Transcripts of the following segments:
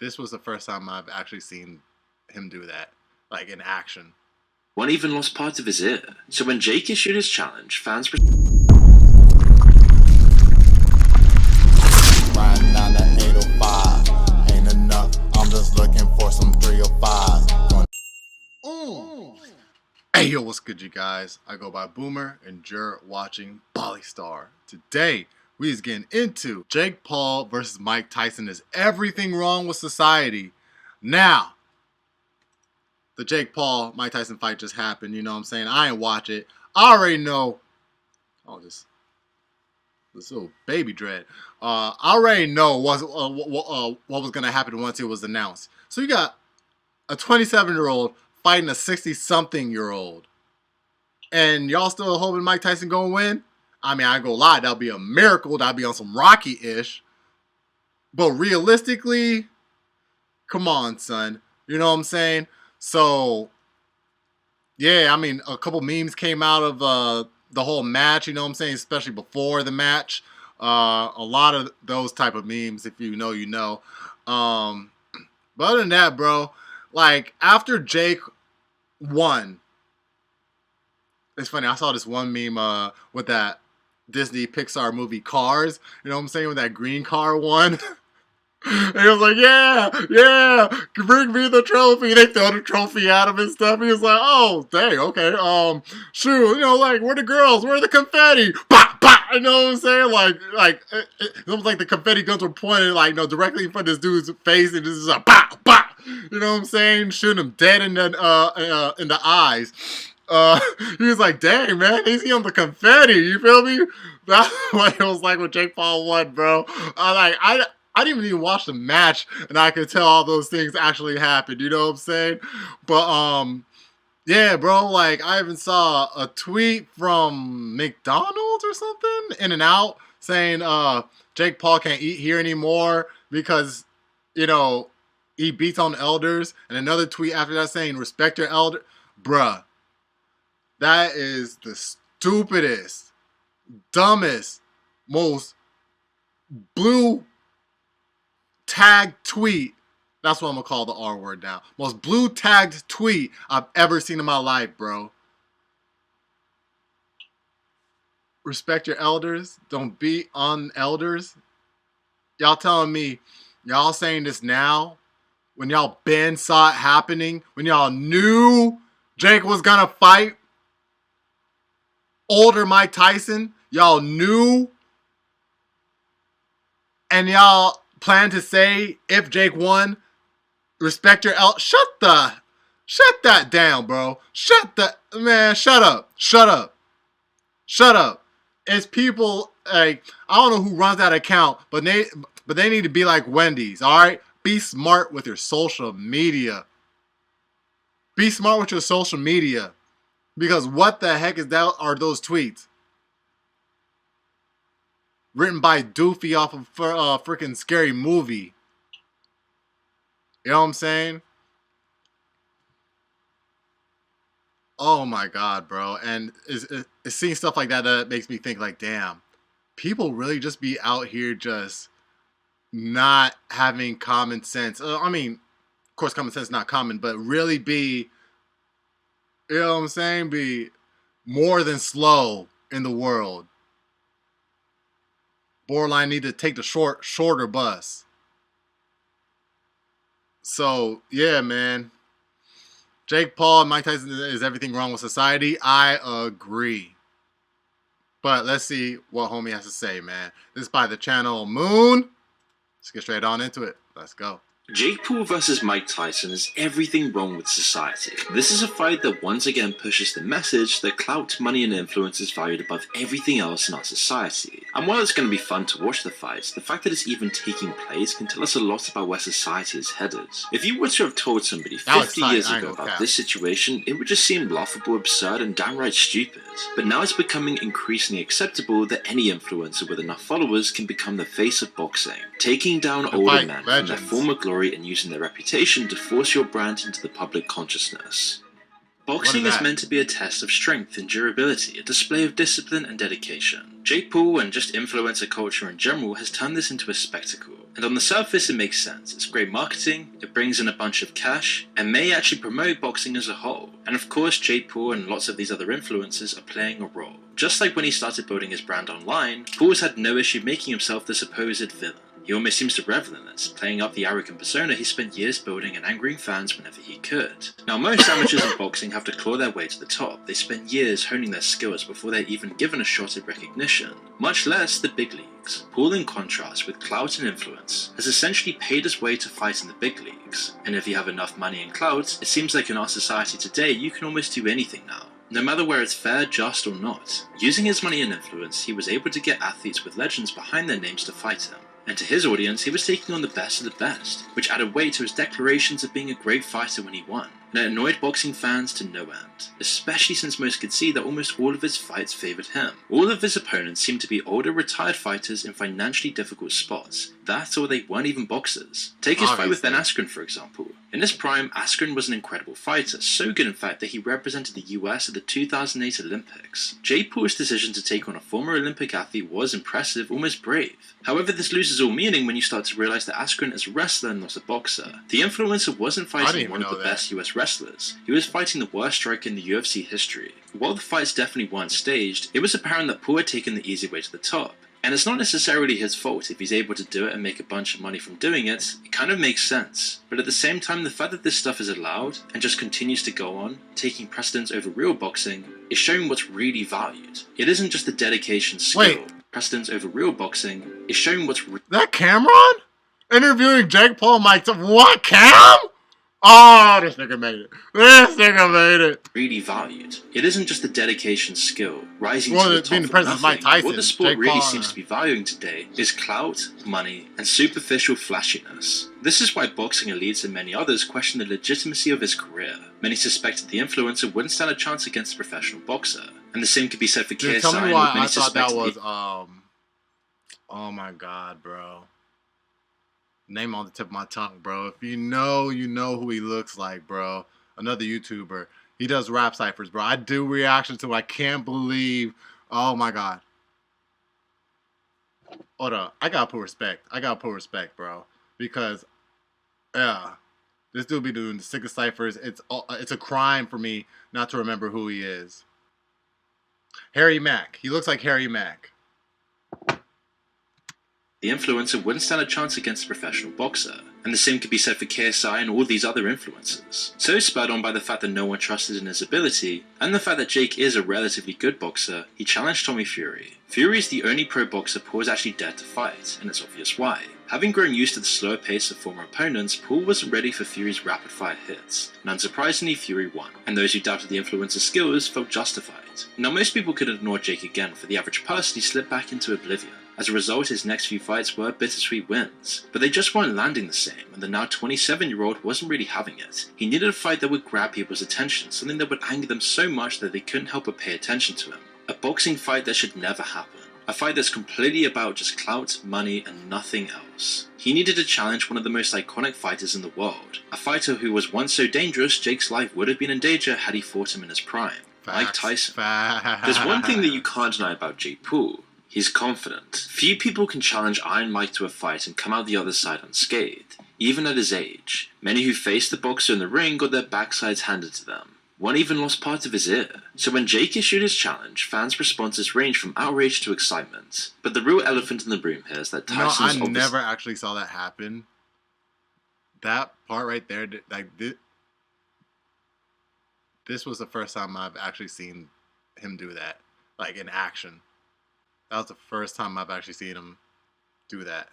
This was the first time I've actually seen him do that, like in action. One even lost part of his ear. So when Jake issued his challenge, fans Riding down the 805, ain't enough. I'm just looking for some 305. Hey yo, what's good, you guys? I go by Boomer, and you're watching Bali Star. Today, we is getting into Jake Paul versus Mike Tyson. Is everything wrong with society? Now, the Jake Paul Mike Tyson fight just happened. You know what I'm saying? I ain't watch it. I already know. Oh, this little baby dread. I already know what was gonna happen once it was announced. So you got a 27-year-old fighting a 60-something-year-old, and y'all still hoping Mike Tyson gonna win? I mean, I ain't gonna lie, that'll be a miracle. That'll be on some Rocky-ish. But realistically, come on, son. You know what I'm saying? So, yeah, I mean, a couple memes came out of the whole match, you know what I'm saying? Especially before the match. A lot of those type of memes, if you know, you know. But other than that, bro, like, after Jake won, it's funny, I saw this one meme with that Disney Pixar movie Cars, you know what I'm saying, with that green car one. And he was like, yeah, bring me the trophy. They throw the trophy at him and stuff. He was like, oh, dang, okay, shoot, you know, like, where the girls? Where the confetti? Bah, bah, you know what I'm saying? Like, it was like the confetti guns were pointed, like, you know, directly in front of this dude's face, and this is a bah, bah, you know what I'm saying? Shooting him dead in the eyes. He was like, dang, man, he's on the confetti, you feel me? That's what it was like when Jake Paul won, bro. I didn't even watch the match, and I could tell all those things actually happened. You know what I'm saying? But yeah, bro. Like, I even saw a tweet from McDonald's or something, In and Out, saying Jake Paul can't eat here anymore because, you know, he beats on elders. And another tweet after that saying respect your elder, bruh. That is the stupidest, dumbest, most blue tagged tweet. That's what I'm gonna call the R word now. Most blue tagged tweet I've ever seen in my life, bro. Respect your elders. Don't beat on elders. Y'all telling me, y'all saying this now when y'all been saw it happening, when y'all knew Jake was gonna fight older Mike Tyson, y'all knew, and y'all plan to say, if Jake won, respect your shut that down, bro. Shut up. It's people, like, I don't know who runs that account, but they need to be like Wendy's, all right? Be smart with your social media. Be smart with your social media, because what the heck are those tweets? Written by Doofy off of freaking Scary Movie. You know what I'm saying? Oh my god, bro. And it's seeing stuff like that that makes me think, like, damn, people really just be out here just not having common sense. I mean, of course, common sense is not common, but really be, you know what I'm saying, be more than slow in the world. Borderline need to take the shorter bus. So, yeah, man. Jake Paul and Mike Tyson, is everything wrong with society? I agree. But let's see what homie has to say, man. This is by the channel Moon. Let's get straight on into it. Let's go. Jake Paul versus Mike Tyson is everything wrong with society. This is a fight that once again pushes the message that clout, money, and influence is valued above everything else in our society. And while it's going to be fun to watch the fights, the fact that it's even taking place can tell us a lot about where society is headed. If you were to have told somebody 50 years ago about this situation, it would just seem laughable, absurd, and downright stupid. But now it's becoming increasingly acceptable that any influencer with enough followers can become the face of boxing, taking down older men from their former glory and using their reputation to force your brand into the public consciousness. Boxing is meant to be a test of strength and durability, a display of discipline and dedication. Jake Paul, and just influencer culture in general, has turned this into a spectacle, And on the surface it makes sense. It's great marketing, it brings in a bunch of cash, and may actually promote boxing as a whole. And of course Jake Paul and lots of these other influencers are playing a role. Just like when he started building his brand online, Paul has had no issue making himself the supposed villain. He almost seems to revel in this, playing up the arrogant persona he spent years building and angering fans whenever he could. Now most amateurs in boxing have to claw their way to the top. They spend years honing their skills before they're even given a shot at recognition, much less the big leagues. Paul, in contrast, with clout and influence, has essentially paid his way to fight in the big leagues. And if you have enough money and clout, it seems like in our society today you can almost do anything now. No matter where it's fair, just or not. Using his money and influence, he was able to get athletes with legends behind their names to fight him. And to his audience, he was taking on the best of the best, which added weight to his declarations of being a great fighter when he won. And it annoyed boxing fans to no end, especially since most could see that almost all of his fights favoured him. All of his opponents seemed to be older retired fighters in financially difficult spots, that or they weren't even boxers. Take his fight with Ben Askren for example. In his prime, Askren was an incredible fighter, so good in fact that he represented the US at the 2008 Olympics. Jake Paul's decision to take on a former Olympic athlete was impressive, almost brave. However, this loses all meaning when you start to realise that Askren is a wrestler and not a boxer. The influencer wasn't fighting one of the best US wrestlers. He was fighting the worst striker in the UFC history. While the fights definitely weren't staged, it was apparent that Paul had taken the easy way to the top. And it's not necessarily his fault if he's able to do it and make a bunch of money from doing it. It kind of makes sense. But at the same time, the fact that this stuff is allowed and just continues to go on, taking precedence over real boxing, is showing what's really valued. It isn't just the dedication, skill. Precedence over real boxing is showing what's that Cameron interviewing Jake Paul, Mike. What, Cam? Oh, this nigga made it. This nigga made it. Really valued. It isn't just the dedication, skill, rising to the top being the of president of Mike nothing. Tyson, What the sport Jake really Paul, seems to be valuing today is clout, money, and superficial flashiness. This is why boxing elites and many others question the legitimacy of his career. Many suspected the influencer wouldn't stand a chance against a professional boxer. And the same could be said for KSI. Tell me why I thought that was, oh my god, bro. Name on the tip of my tongue, bro. If you know who he looks like, bro. Another YouTuber. He does rap ciphers, bro. I do reactions to him. I can't believe. Oh my god. Hold up. I gotta put respect, bro. Because, yeah, this dude be doing the sickest ciphers. It's a crime for me not to remember who he is. Harry Mack. He looks like Harry Mack. The influencer wouldn't stand a chance against a professional boxer. And the same could be said for KSI and all these other influencers. So spurred on by the fact that no one trusted in his ability, and the fact that Jake is a relatively good boxer, he challenged Tommy Fury. Fury is the only pro boxer Paul has actually dared to fight, and it's obvious why. Having grown used to the slower pace of former opponents, Paul wasn't ready for Fury's rapid-fire hits, and unsurprisingly Fury won, and those who doubted the influencer's skills felt justified. Now most people could ignore Jake again, for the average person he slipped back into oblivion. As a result, his next few fights were bittersweet wins, but they just weren't landing the same, and the now 27-year-old wasn't really having it. He needed a fight that would grab people's attention, something that would anger them so much that they couldn't help but pay attention to him. A boxing fight that should never happen. A fight that's completely about just clout, money, and nothing else. He needed to challenge one of the most iconic fighters in the world. A fighter who was once so dangerous, Jake's life would have been in danger had he fought him in his prime. Mike Tyson. There's one thing that you can't deny about Jake Paul. He's confident. Few people can challenge Iron Mike to a fight and come out the other side unscathed, even at his age. Many who faced the boxer in the ring got their backsides handed to them. One even lost part of his ear. So when Jake issued his challenge, fans' responses ranged from outrage to excitement. But the real elephant in the room here is that Tyson I never actually saw that happen. That part right there, like this was the first time I've actually seen him do that, like in action. That was the first time I've actually seen him do that.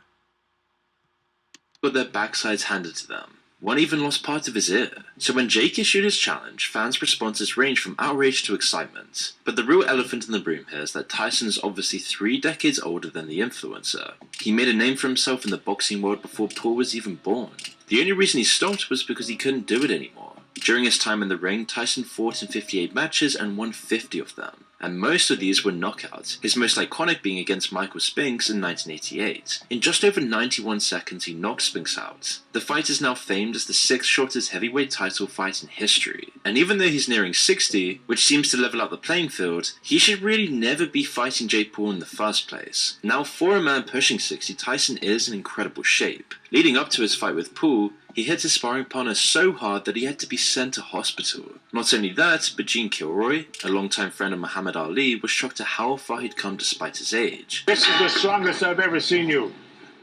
Got their backsides handed to them. One even lost part of his ear. So when Jake issued his challenge, fans' responses ranged from outrage to excitement. But the real elephant in the room here is that Tyson is obviously 3 decades older than the influencer. He made a name for himself in the boxing world before Paul was even born. The only reason he stopped was because he couldn't do it anymore. During his time in the ring, Tyson fought in 58 matches and won 50 of them. and most of these were knockouts, his most iconic being against Michael Spinks in 1988. In just over 91 seconds he knocked Spinks out. The fight is now famed as the 6th shortest heavyweight title fight in history, and even though he's nearing 60, which seems to level out the playing field, he should really never be fighting Jake Paul in the first place. Now for a man pushing 60, Tyson is in incredible shape. Leading up to his fight with Paul, he hit his sparring partner so hard that he had to be sent to hospital. Not only that, but Gene Kilroy, a longtime friend of Muhammad Ali, was shocked at how far he'd come despite his age. This is the strongest I've ever seen you.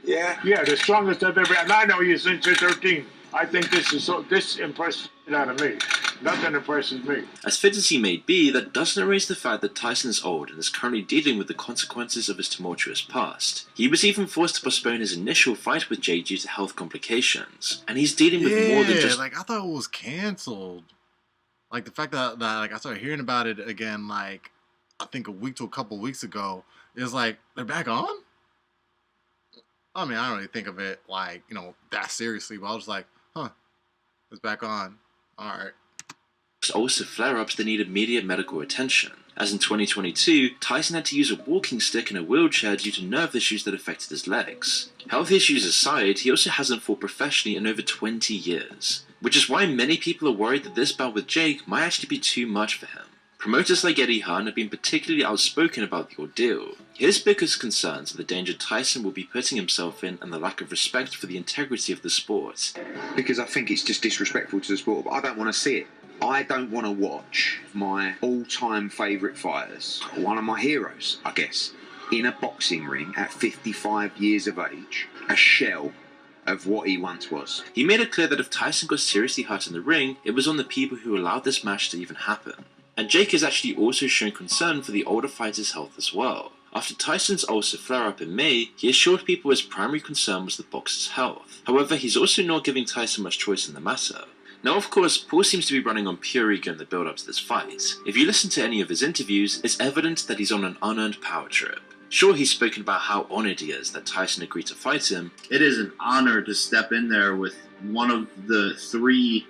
Yeah? Yeah, the strongest I've ever... And I know you since you're 13. I think this impresses it out of me. Nothing impresses me. As fit as he may be, that doesn't erase the fact that Tyson is old and is currently dealing with the consequences of his tumultuous past. He was even forced to postpone his initial fight with Jay due to health complications, and he's dealing with more than just... like I thought it was canceled. Like the fact that like I started hearing about it again, like I think a week to a couple weeks ago, is like they're back on. I mean, I don't really think of it like, you know, that seriously, but I was like, huh, it's back on. All right. Also flare-ups that need immediate medical attention. As in 2022, Tyson had to use a walking stick and a wheelchair due to nerve issues that affected his legs. Health issues aside, he also hasn't fought professionally in over 20 years, which is why many people are worried that this bout with Jake might actually be too much for him. Promoters like Eddie Hearn have been particularly outspoken about the ordeal. His biggest concerns are the danger Tyson will be putting himself in and the lack of respect for the integrity of the sport. Because I think it's just disrespectful to the sport, but I don't want to see it. I don't want to watch my all-time favourite fighters, one of my heroes, I guess, in a boxing ring at 55 years of age, a shell of what he once was. He made it clear that if Tyson got seriously hurt in the ring, it was on the people who allowed this match to even happen. And Jake has actually also shown concern for the older fighter's health as well. After Tyson's ulcer flare-up in May, he assured people his primary concern was the boxer's health. However, he's also not giving Tyson much choice in the matter. Now of course, Paul seems to be running on pure ego in the build-up to this fight. If you listen to any of his interviews, it's evident that he's on an unearned power trip. Sure, he's spoken about how honoured he is that Tyson agreed to fight him. It is an honor to step in there with one of the 3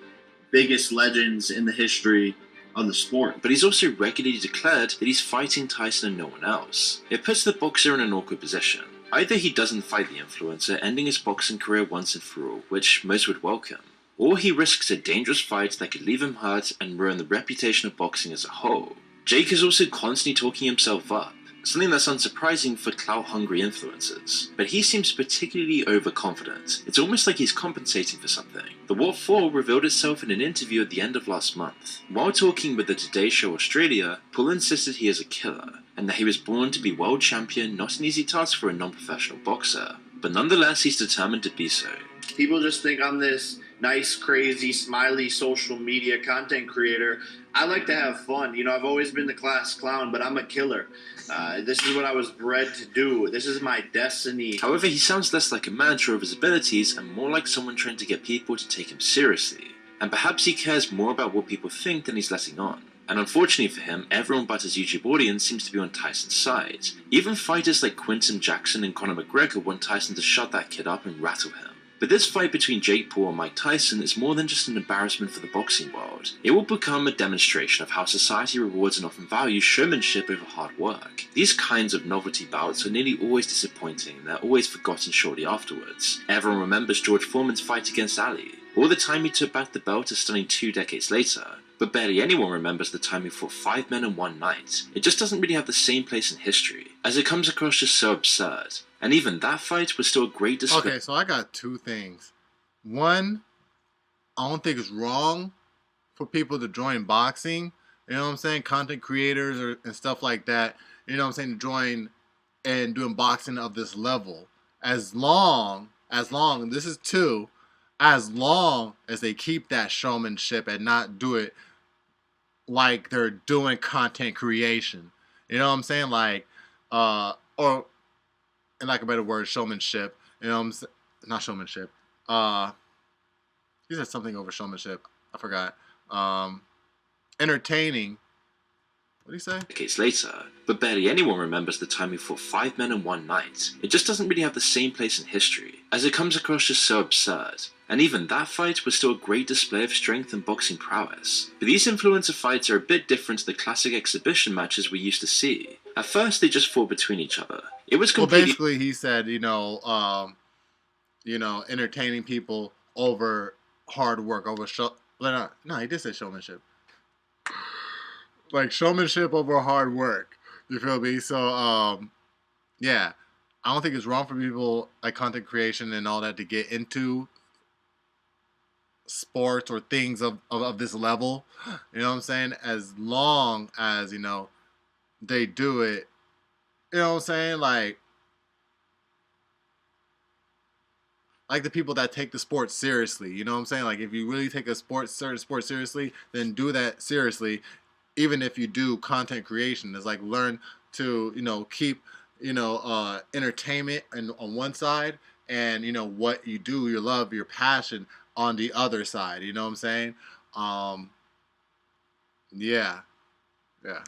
biggest legends in the history of the sport. But he's also regularly declared that he's fighting Tyson and no one else. It puts the boxer in an awkward position. Either he doesn't fight the influencer, ending his boxing career once and for all, which most would welcome, or he risks a dangerous fight that could leave him hurt and ruin the reputation of boxing as a whole. Jake is also constantly talking himself up, something that's unsurprising for clout-hungry influencers. But he seems particularly overconfident. It's almost like he's compensating for something. The what for revealed itself in an interview at the end of last month. While talking with the Today Show Australia, Paul insisted he is a killer, and that he was born to be world champion, not an easy task for a non-professional boxer. But nonetheless, he's determined to be so. People just think I'm this nice, crazy, smiley social media content creator. I like to have fun. You know, I've always been the class clown, but I'm a killer. This is what I was bred to do. This is my destiny. However, he sounds less like a man sure of his abilities and more like someone trying to get people to take him seriously. And perhaps he cares more about what people think than he's letting on. And unfortunately for him, everyone but his YouTube audience seems to be on Tyson's side. Even fighters like Quinton Jackson and Conor McGregor want Tyson to shut that kid up and rattle him. But this fight between Jake Paul and Mike Tyson is more than just an embarrassment for the boxing world. It will become a demonstration of how society rewards and often values showmanship over hard work. These kinds of novelty bouts are nearly always disappointing and they're always forgotten shortly afterwards. Everyone remembers George Foreman's fight against Ali, or the time he took back the belt a stunning 2 decades later. But barely anyone remembers the time he fought 5 men in one night. It just doesn't really have the same place in history, as it comes across just so absurd. And even that fight was still a great display. Okay, so I got 2 things. One, I don't think it's wrong for people to join boxing. You know what I'm saying? Content creators and stuff like that. You know what I'm saying? To join and doing boxing of this level. As long, and this is 2, as long as they keep that showmanship and not do it like they're doing content creation. You know what I'm saying? Like, or, in like a better word, showmanship. You know what I'm saying? Not showmanship. He said something over showmanship. I forgot. Entertaining. What did he say? Decades later, but barely anyone remembers the time he fought 5 men in one night. It just doesn't really have the same place in history, as it comes across just so absurd. and even that fight was still a great display of strength and boxing prowess. But these influencer fights are a bit different to the classic exhibition matches we used to see. At first, they just fought between each other. It was Well, completely. basically, he said, entertaining people over hard work, over show. No, he did say showmanship. Like showmanship over hard work. You feel me? So, yeah, I don't think it's wrong for people like content creation and all that to get into sports or things of this level. You know what I'm saying? As long as they do it. You know what I'm saying? Like the people that take the sport seriously. You know what I'm saying? Like if you really take a certain sport seriously, then do that seriously. Even if you do content creation, it's like learn to keep entertainment and on one side, and what you do, your love, your passion on the other side. You know what I'm saying? Um, yeah, yeah.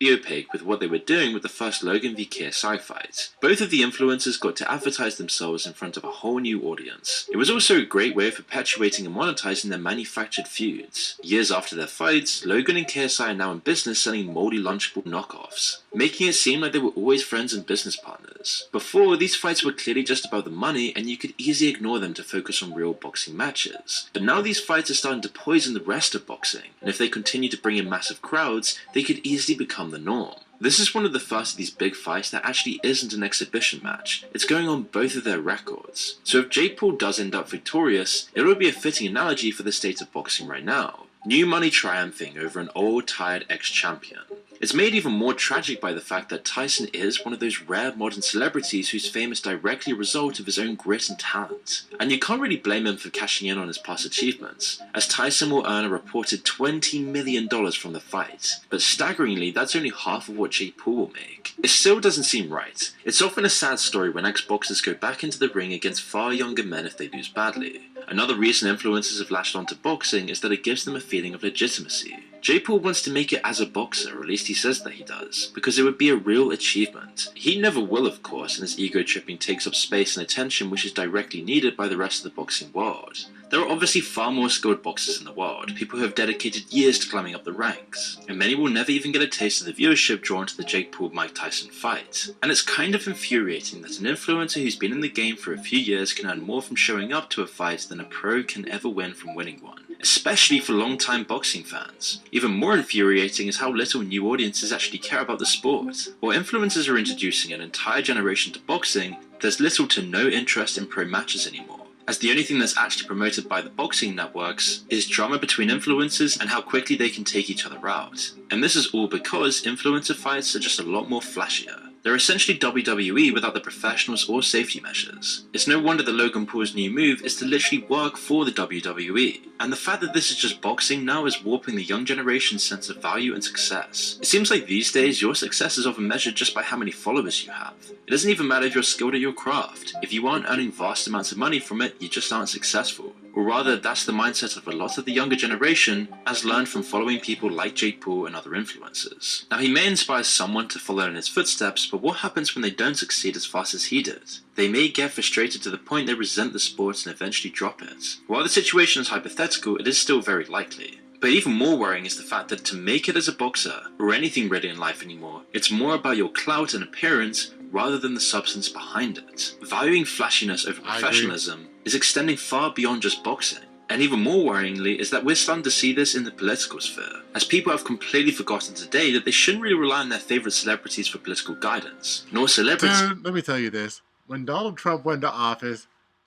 Opaque with what they were doing with the first Logan v KSI fight. Both of the influencers got to advertise themselves in front of a whole new audience. It was also a great way of perpetuating and monetizing their manufactured feuds. Years after their fights, Logan and KSI are now in business selling moldy Lunchable knockoffs, making it seem like they were always friends and business partners. Before, these fights were clearly just about the money and you could easily ignore them to focus on real boxing matches. But now these fights are starting to poison the rest of boxing, and if they continue to bring in massive crowds, they could easily become the norm. This is one of the first of these big fights that actually isn't an exhibition match. It's going on both of their records. So if Jake Paul does end up victorious, it would be a fitting analogy for the state of boxing right now. New money triumphing over an old, tired ex-champion. It's made even more tragic by the fact that Tyson is one of those rare modern celebrities whose fame is directly a result of his own grit and talent. And you can't really blame him for cashing in on his past achievements, as Tyson will earn a reported $20 million from the fight. But staggeringly, that's only half of what Jake Paul will make. It still doesn't seem right. It's often a sad story when ex-boxers go back into the ring against far younger men if they lose badly. Another reason influencers have latched onto boxing is that it gives them a feeling of legitimacy. Jake Paul wants to make it as a boxer, or at least he says that he does, because it would be a real achievement. He never will, of course, and his ego-tripping takes up space and attention which is directly needed by the rest of the boxing world. There are obviously far more skilled boxers in the world, people who have dedicated years to climbing up the ranks, and many will never even get a taste of the viewership drawn to the Jake Paul-Mike Tyson fight. And it's kind of infuriating that an influencer who's been in the game for a few years can earn more from showing up to a fight than a pro can ever win from winning one, especially for long-time boxing fans. Even more infuriating is how little new audiences actually care about the sport. While influencers are introducing an entire generation to boxing, there's little to no interest in pro matches anymore, as the only thing that's actually promoted by the boxing networks is drama between influencers and how quickly they can take each other out. And this is all because influencer fights are just a lot more flashier. They're essentially WWE without the professionals or safety measures. It's no wonder that Logan Paul's new move is to literally work for the WWE. And the fact that this is just boxing now is warping the young generation's sense of value and success. It seems like these days your success is often measured just by how many followers you have. It doesn't even matter if you're skilled at your craft. If you aren't earning vast amounts of money from it, you just aren't successful. Or rather, that's the mindset of a lot of the younger generation, as learned from following people like Jake Paul and other influencers. Now, he may inspire someone to follow in his footsteps, but what happens when they don't succeed as fast as he did? They may get frustrated to the point they resent the sport and eventually drop it. While the situation is hypothetical, it is still very likely. But even more worrying is the fact that to make it as a boxer, or anything really in life anymore, it's more about your clout and appearance rather than the substance behind it. Valuing flashiness over professionalism is extending far beyond just boxing. And even more worryingly is that we're starting to see this in the political sphere, as people have completely forgotten today that they shouldn't really rely on their favourite celebrities for political guidance, nor celebrities. Dude, let me tell you this. When Donald Trump went to office,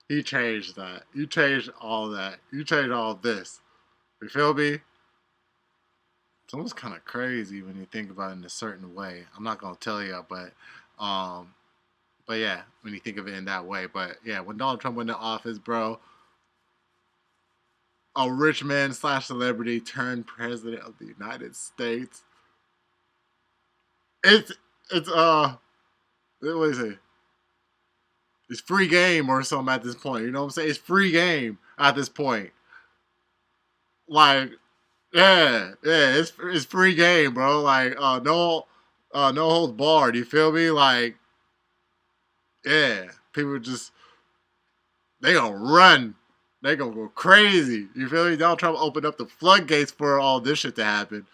he changed that. You changed all that. You changed all this. You feel me? It's almost kind of crazy when you think about it in a certain way. I'm not gonna tell you, but yeah, when you think of it in that way. But yeah, when Donald Trump went to office, bro, a rich man / celebrity turned president of the United States. It's what is it? It's free game or something at this point. You know what I'm saying? It's free game at this point. Like, yeah, it's free game, bro. Like, no holds barred. You feel me? Like, yeah, people just they gonna run they gonna go crazy. You feel me? Donald Trump opened up the floodgates for all this shit to happen.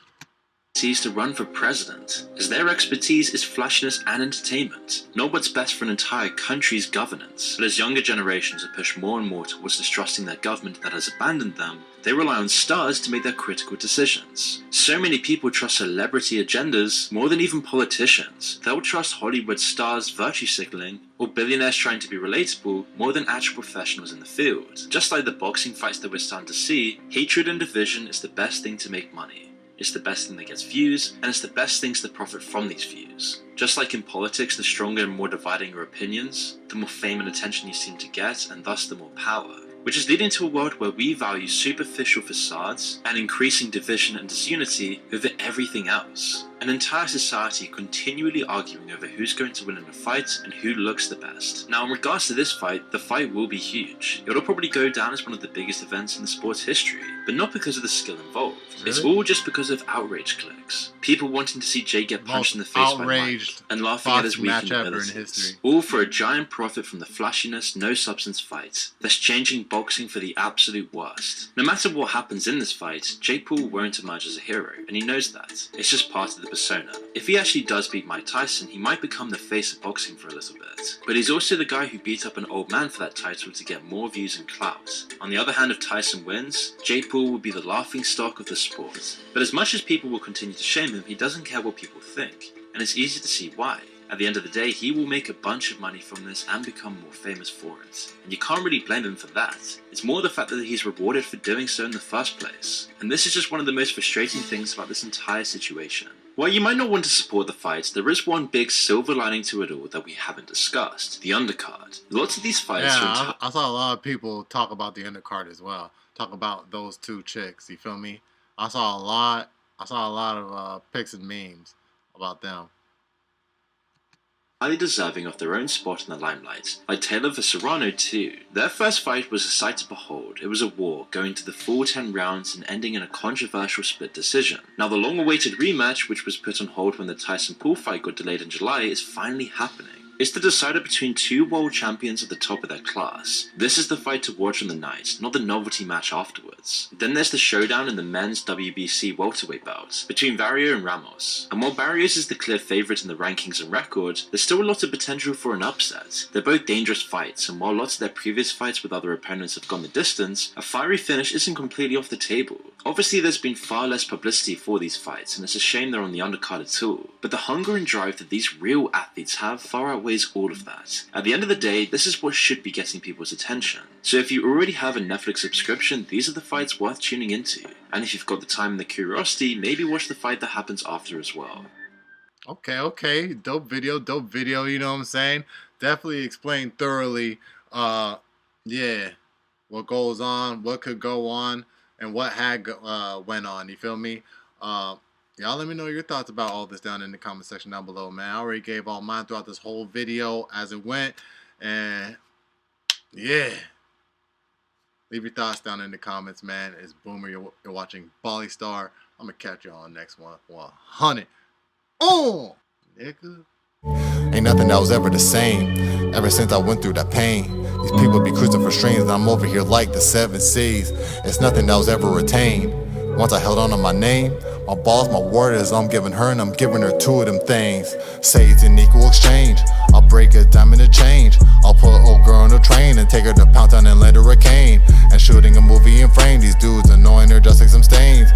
To run for president, as their expertise is flashiness and entertainment, not what's best for an entire country's governance. But as younger generations are pushed more and more towards distrusting their government that has abandoned them, they rely on stars to make their critical decisions. So many people trust celebrity agendas more than even politicians. They'll trust Hollywood stars virtue signaling or billionaires trying to be relatable more than actual professionals in the field. Just like the boxing fights that we're starting to see, hatred and division is the best thing to make money. It's the best thing that gets views, and it's the best things that profit from these views. Just like in politics, the stronger and more dividing your opinions, the more fame and attention you seem to get, and thus the more power. Which is leading to a world where we value superficial facades and increasing division and disunity over everything else. An entire society continually arguing over who's going to win in a fight and who looks the best. Now, in regards to this fight, the fight will be huge. It'll probably go down as one of the biggest events in the sport's history, but not because of the skill involved. Really? It's all just because of outrage clicks. People wanting to see Jay get punched in the face by Mike and laughing at his weakened abilities. All for a giant profit from the flashiness, no substance fight that's changing boxing for the absolute worst. No matter what happens in this fight, Jake Paul won't emerge as a hero, and he knows that. It's just part of the persona. If he actually does beat Mike Tyson, he might become the face of boxing for a little bit. But he's also the guy who beat up an old man for that title to get more views and clout. On the other hand, if Tyson wins, Jake Paul will be the laughing stock of the sport. But as much as people will continue to shame him, he doesn't care what people think, and it's easy to see why. At the end of the day, he will make a bunch of money from this and become more famous for it. And you can't really blame him for that. It's more the fact that he's rewarded for doing so in the first place. And this is just one of the most frustrating things about this entire situation. While you might not want to support the fights, there is one big silver lining to it all that we haven't discussed. The undercard. Lots of these fights are I saw a lot of people talk about the undercard as well. Talk about those two chicks, you feel me? I saw a lot of pics and memes about them. Highly deserving of their own spot in the limelight, like Taylor vs Serrano too. Their first fight was a sight to behold. It was a war, going to the full 10 rounds and ending in a controversial split decision. Now the long-awaited rematch, which was put on hold when the Tyson Paul fight got delayed in July, is finally happening. It's the decider between two world champions at the top of their class. This is the fight to watch on the night, not the novelty match afterwards. Then there's the showdown in the men's WBC welterweight bout between Barrios and Ramos. And while Barrios is the clear favourite in the rankings and record, there's still a lot of potential for an upset. They're both dangerous fights, and while lots of their previous fights with other opponents have gone the distance, a fiery finish isn't completely off the table. Obviously there's been far less publicity for these fights, and it's a shame they're on the undercard at all. But the hunger and drive that these real athletes have far outweighs all of that. At the end of the day, this is what should be getting people's attention. So if you already have a Netflix subscription, these are the fights worth tuning into. And if you've got the time and the curiosity, maybe watch the fight that happens after as well. Okay. Dope video, you know what I'm saying? Definitely explained thoroughly, what goes on, what could go on, and what had went on, you feel me? Y'all let me know your thoughts about all this down in the comment section down below, man. I already gave all mine throughout this whole video as it went. And, yeah. Leave your thoughts down in the comments, man. It's Boomer. You're watching Bali Star. I'm going to catch you on the next one. 100. Oh! Nigga. Ain't nothing that was ever the same. Ever since I went through that pain. These people be cruising for strings, and I'm over here like the 7 seas. It's nothing that was ever retained. Once I held on to my name, my boss, my word is I'm giving her and I'm giving her 2 of them things. Say it's an equal exchange. I'll break a dime in a change. I'll put an old girl on a train and take her to Pound Town and let her a cane. And shooting a movie in frame, these dudes annoying her just like some stains.